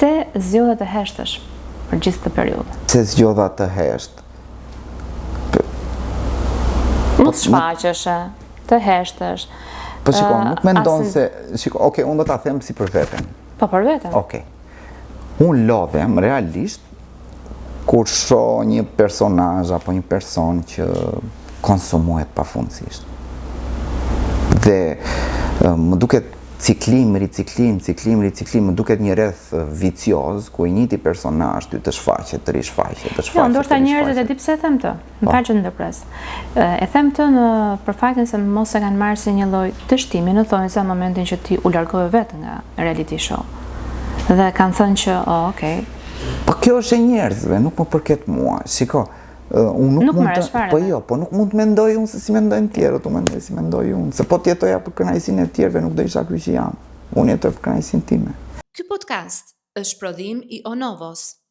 Pse zgjodha të heshtësh për gjithë këtë periudhë? Pse zgjodha të heshtë? Mos shfaqeshe, të heshtësh. Po shiko, nuk mendon se... Shiko, okej, unë do ta them si për veten. Po për veten? Okej. Unë lodhem realisht kur shoh një personazh apo një person që konsumohet pafundësisht. Dhe më duket ciklim, riciklim, më duket një rreth vicioz ku i njëjti personazh ty të shfaqet, të rishfaqet. Jo, ndoshta njerëzit e di pse e them të. Më fal që ndërpres. E them të për faktin se mos e kanë marrë si një lloj dështimi në thonjza në momentin që ti u largove vetë nga reality show. Dhe kanë thënë që, okay. Po kjo është e njerëzve, nuk më përket mua. Shiko, unë nuk mund të, po jo, po nuk mund të mendoj unë se si mendojnë tjerët, unë mendoj si mendoj unë, se po të jetoja për kënaqësinë e tjerëve, nuk do isha ky që jam. Unë jetoj për kënaqësinë time. Ky podcast është prodhim i Onovos.